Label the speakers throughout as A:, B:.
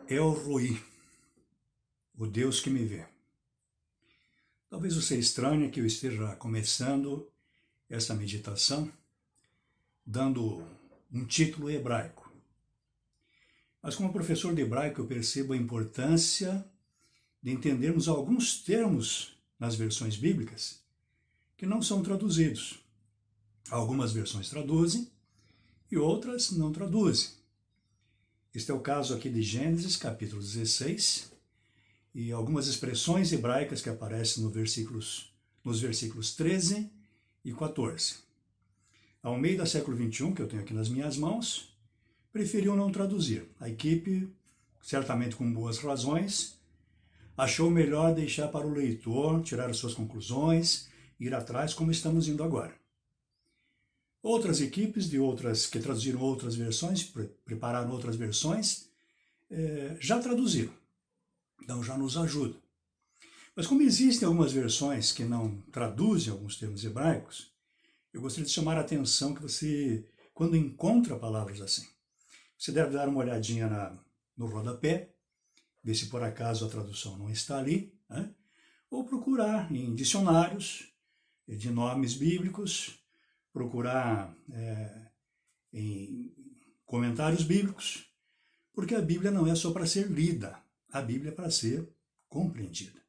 A: El Roi, o Deus que me vê. Talvez você estranhe que eu esteja começando essa meditação dando um título hebraico. Mas como professor de hebraico eu percebo a importância de entendermos alguns termos nas versões bíblicas que não são traduzidos. Algumas versões traduzem e outras não traduzem. Este é o caso aqui de Gênesis, capítulo 16, e algumas expressões hebraicas que aparecem nos versículos 13 e 14. A Almeida século XXI, que eu tenho aqui nas minhas mãos, preferiu não traduzir. A equipe, certamente com boas razões, achou melhor deixar para o leitor tirar as suas conclusões, ir atrás como estamos indo agora. Outras equipes que traduziram outras versões, prepararam outras versões, já traduziram. Então já nos ajuda. Mas como existem algumas versões que não traduzem alguns termos hebraicos, eu gostaria de chamar a atenção que você, quando encontra palavras assim, você deve dar uma olhadinha no rodapé, ver se por acaso a tradução não está ali, né? Ou procurar em dicionários de nomes bíblicos, procurar em comentários bíblicos, porque a Bíblia não é só para ser lida, a Bíblia é para ser compreendida.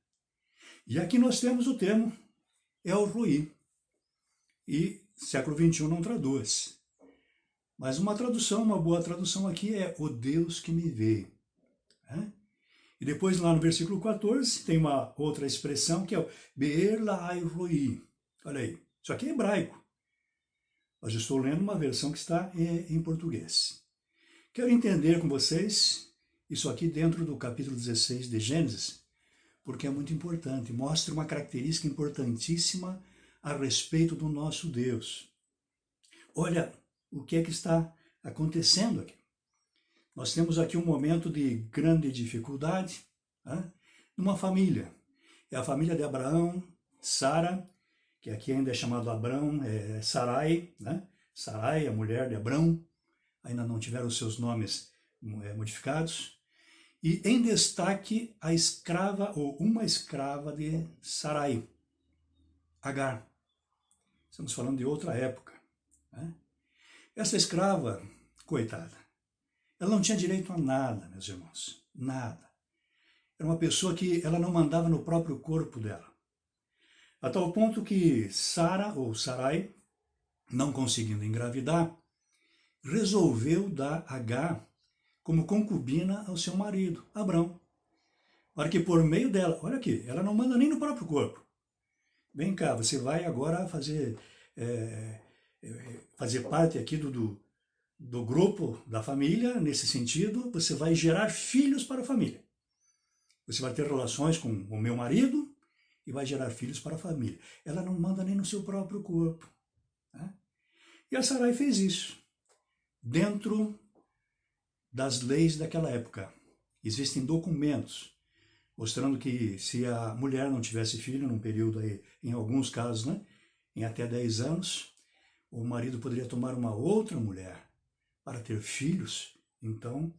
A: E aqui nós temos o termo El Roi, e século XXI não traduz. Mas uma boa tradução aqui é o Deus que me vê. Né? E depois lá no versículo 14 tem uma outra expressão que é o Be'er La'ai Roi. Olha aí, isso aqui é hebraico. Mas eu estou lendo uma versão que está em português. Quero entender com vocês isso aqui dentro do capítulo 16 de Gênesis, porque é muito importante, mostra uma característica importantíssima a respeito do nosso Deus. Olha o que é que está acontecendo aqui. Nós temos aqui um momento de grande dificuldade, né, numa família. É a família de Abraão, Sara, que aqui ainda é chamado Abrão, Sarai, né? Sarai, a mulher de Abrão, ainda não tiveram seus nomes modificados. E em destaque a escrava, ou uma escrava de Sarai, Agar. Estamos falando de outra época. Né? Essa escrava, coitada, ela não tinha direito a nada, meus irmãos, nada. Era uma pessoa que ela não mandava no próprio corpo dela. A tal ponto que Sara, ou Sarai, não conseguindo engravidar, resolveu dar Agar como concubina ao seu marido, Abrão. Para que por meio dela, olha aqui, ela não manda nem no próprio corpo. Vem cá, você vai agora fazer parte aqui do grupo, da família, nesse sentido, você vai gerar filhos para a família. Você vai ter relações com o meu marido e vai gerar filhos para a família. Ela não manda nem no seu próprio corpo. Né? E a Sarai fez isso, dentro das leis daquela época. Existem documentos mostrando que se a mulher não tivesse filho num período aí, em alguns casos, né, em até 10 anos, o marido poderia tomar uma outra mulher para ter filhos, então,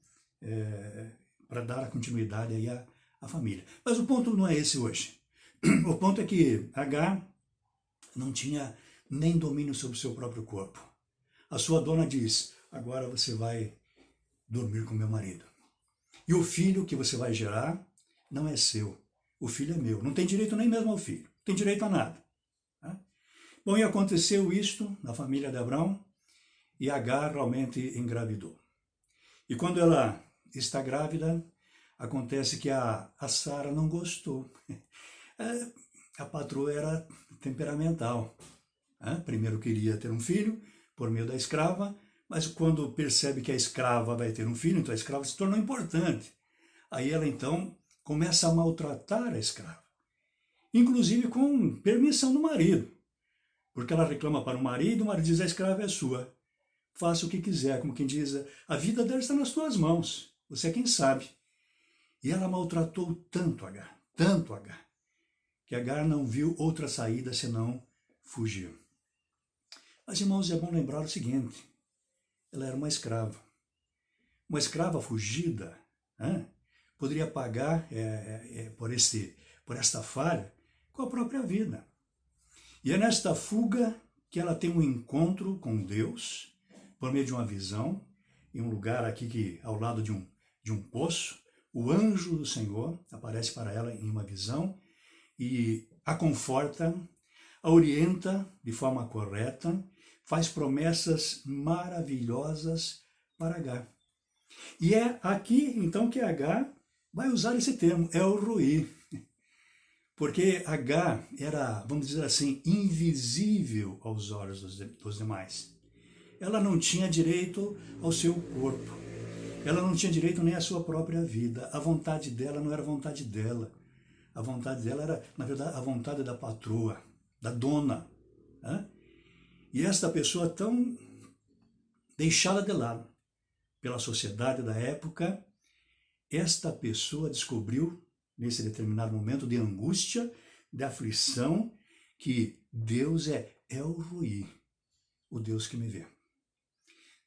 A: para dar a continuidade aí à família. Mas o ponto não é esse hoje. O ponto é que Agar não tinha nem domínio sobre o seu próprio corpo. A sua dona diz, agora você vai dormir com meu marido. E o filho que você vai gerar não é seu. O filho é meu. Não tem direito nem mesmo ao filho. Não tem direito a nada. Né? Bom, e aconteceu isto na família de Abrão, e Agar realmente engravidou. E quando ela está grávida, acontece que a Sara não gostou. A patroa era temperamental. Primeiro queria ter um filho por meio da escrava, mas quando percebe que a escrava vai ter um filho, então a escrava se tornou importante. Aí ela então começa a maltratar a escrava, inclusive com permissão do marido, porque ela reclama para o marido diz, a escrava é sua, faça o que quiser, como quem diz, a vida dela está nas tuas mãos, você é quem sabe. E ela maltratou tanto Agar, que Agar não viu outra saída senão fugir. Mas, irmãos, é bom lembrar o seguinte, ela era uma escrava fugida, poderia pagar por esta falha com a própria vida. E é nesta fuga que ela tem um encontro com Deus, por meio de uma visão, em um lugar aqui ao lado de um poço. O anjo do Senhor aparece para ela em uma visão e a conforta, a orienta de forma correta, faz promessas maravilhosas para Agar. E é aqui, então, que Agar vai usar esse termo, El-Roi. Porque Agar era, vamos dizer assim, invisível aos olhos dos demais. Ela não tinha direito ao seu corpo. Ela não tinha direito nem à sua própria vida. A vontade dela não era a vontade dela. A vontade dela era, na verdade, a vontade da patroa, da dona. Né? E esta pessoa tão deixada de lado pela sociedade da época, esta pessoa descobriu, nesse determinado momento de angústia, de aflição, que Deus é El-Roi, o Deus que me vê.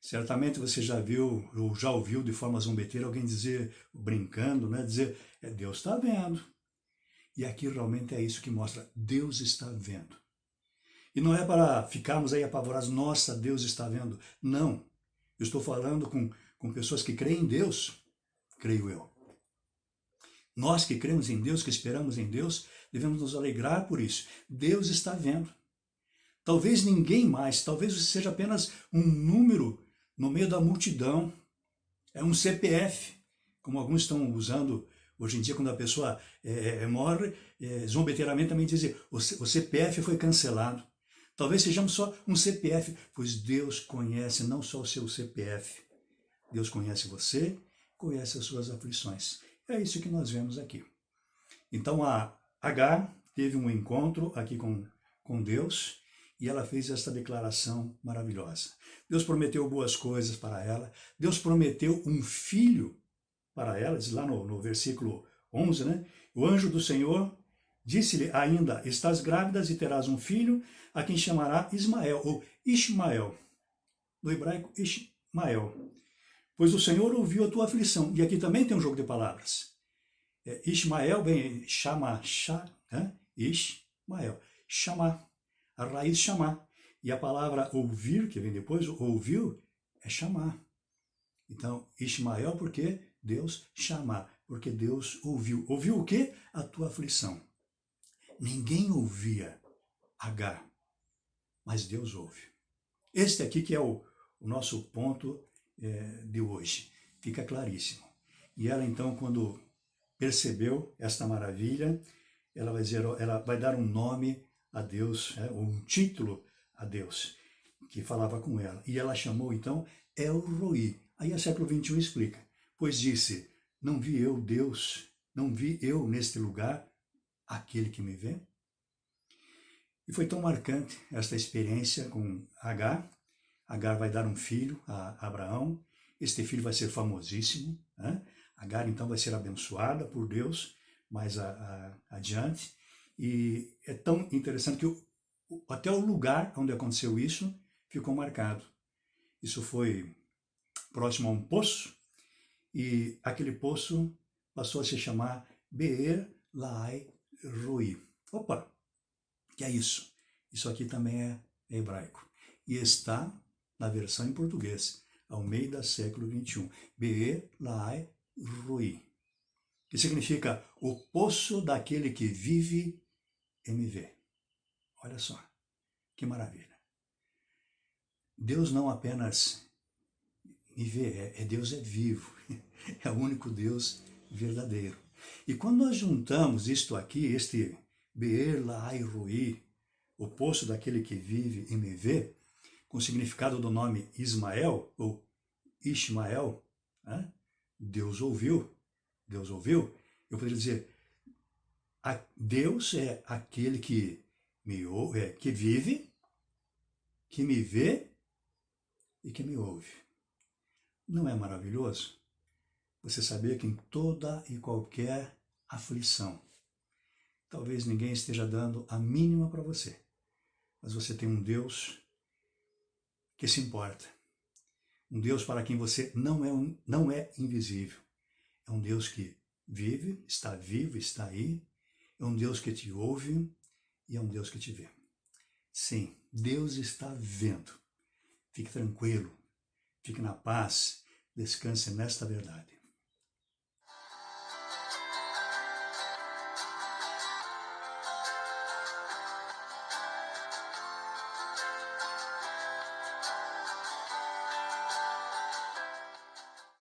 A: Certamente você já viu, ou já ouviu de forma zombeteira alguém dizer, brincando, né, dizer, Deus está vendo. E aqui realmente é isso que mostra, Deus está vendo. E não é para ficarmos aí apavorados, nossa, Deus está vendo. Não, eu estou falando com pessoas que creem em Deus, creio eu. Nós que cremos em Deus, que esperamos em Deus, devemos nos alegrar por isso. Deus está vendo. Talvez ninguém mais, talvez você seja apenas um número no meio da multidão. É um CPF, como alguns estão usando hoje em dia, quando a pessoa morre, zombeteiramente também dizem, o CPF foi cancelado. Talvez sejamos só um CPF, pois Deus conhece não só o seu CPF. Deus conhece você, conhece as suas aflições. É isso que nós vemos aqui. Então a Agar teve um encontro aqui com Deus e ela fez esta declaração maravilhosa. Deus prometeu boas coisas para ela, Deus prometeu um filho para ela, diz lá no versículo 11, né? O anjo do Senhor disse-lhe ainda, estás grávida e terás um filho, a quem chamará Ismael, ou Ishmael, no hebraico Ishmael. Pois o Senhor ouviu a tua aflição. E aqui também tem um jogo de palavras. Ismael, bem, Ishmael, chamar, a raiz chamar. E a palavra ouvir, que vem depois, ouviu, é chamar. Então, Ismael, porque Deus chamar, porque Deus ouviu. Ouviu o quê? A tua aflição. Ninguém ouvia Agar, mas Deus ouve. Este aqui que é o nosso ponto de hoje. Fica claríssimo. E ela então, quando percebeu esta maravilha, ela vai dizer, ela vai dar um nome a Deus, ou um título a Deus, que falava com ela. E ela chamou então El-Roi. Aí a século XXI explica, pois disse, não vi eu Deus, não vi eu neste lugar aquele que me vê? E foi tão marcante esta experiência com Agar. Agar vai dar um filho a Abraão, este filho vai ser famosíssimo, né? Agar então vai ser abençoada por Deus mais adiante, e é tão interessante que até o lugar onde aconteceu isso ficou marcado. Isso foi próximo a um poço, e aquele poço passou a se chamar Beer Lahai Roi. Opa, que é isso? Isso aqui também é hebraico. E está na versão em português, Almeida século XXI. Beer Lahai Roi, que significa o poço daquele que vive e me vê. Olha só, que maravilha. Deus não apenas me vê, Deus é vivo, é o único Deus verdadeiro. E quando nós juntamos isto aqui, este Beer Lahai Roi, o poço daquele que vive e me vê, com o significado do nome Ismael, ou Ishmael, né? Deus ouviu, eu poderia dizer, Deus é aquele que que vive, que me vê e que me ouve. Não é maravilhoso? Você saber que em toda e qualquer aflição, talvez ninguém esteja dando a mínima para você, mas você tem um Deus que se importa. Um Deus para quem você não é invisível. É um Deus que vive, está vivo, está aí, é um Deus que te ouve e é um Deus que te vê. Sim, Deus está vendo. Fique tranquilo, fique na paz, descanse nesta verdade.